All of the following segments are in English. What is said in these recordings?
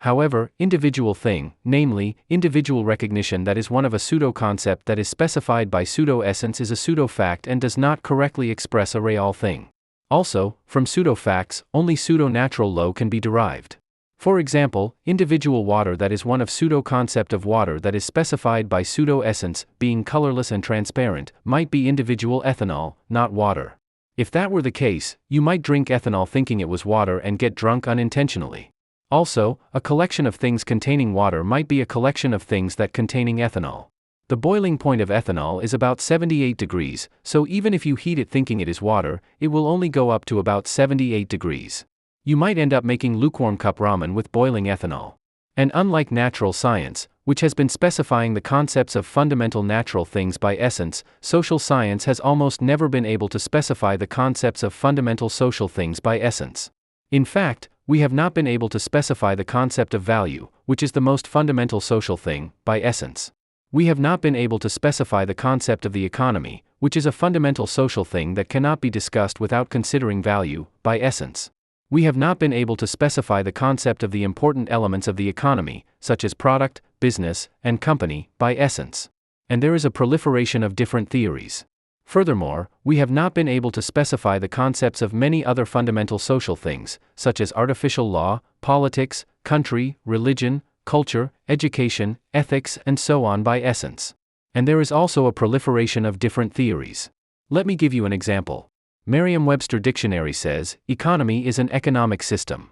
However, individual thing, namely, individual recognition that is one of a pseudo-concept that is specified by pseudo-essence is a pseudo-fact and does not correctly express a real thing. Also, from pseudo-facts, only pseudo-natural law can be derived. For example, individual water that is one of pseudo-concept of water that is specified by pseudo-essence, being colorless and transparent, might be individual ethanol, not water. If that were the case, you might drink ethanol thinking it was water and get drunk unintentionally. Also, a collection of things containing water might be a collection of things that containing ethanol. The boiling point of ethanol is about 78 degrees, so even if you heat it thinking it is water, it will only go up to about 78 degrees. You might end up making lukewarm cup ramen with boiling ethanol. And unlike natural science, which has been specifying the concepts of fundamental natural things by essence, social science has almost never been able to specify the concepts of fundamental social things by essence. In fact, we have not been able to specify the concept of value, which is the most fundamental social thing, by essence. We have not been able to specify the concept of the economy, which is a fundamental social thing that cannot be discussed without considering value, by essence. We have not been able to specify the concept of the important elements of the economy, such as product, business, and company, by essence. And there is a proliferation of different theories. Furthermore, we have not been able to specify the concepts of many other fundamental social things, such as artificial law, politics, country, religion, culture, education, ethics, and so on by essence. And there is also a proliferation of different theories. Let me give you an example. Merriam-Webster Dictionary says, economy is an economic system.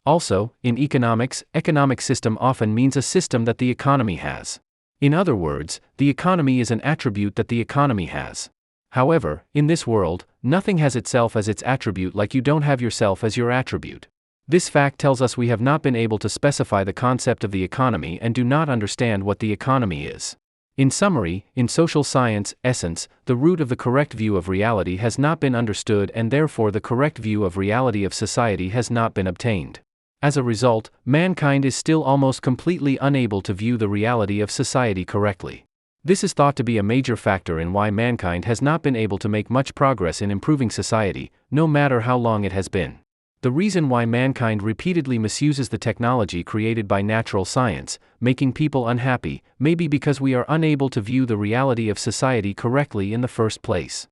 Also, in economics, economic system often means a system that the economy has. In other words, the economy is an attribute that the economy has. However, in this world, nothing has itself as its attribute like you don't have yourself as your attribute. This fact tells us we have not been able to specify the concept of the economy and do not understand what the economy is. In summary, in social science, essence, the root of the correct view of reality has not been understood and therefore the correct view of reality of society has not been obtained. As a result, mankind is still almost completely unable to view the reality of society correctly. This is thought to be a major factor in why mankind has not been able to make much progress in improving society, no matter how long it has been. The reason why mankind repeatedly misuses the technology created by natural science, making people unhappy, may be because we are unable to view the reality of society correctly in the first place.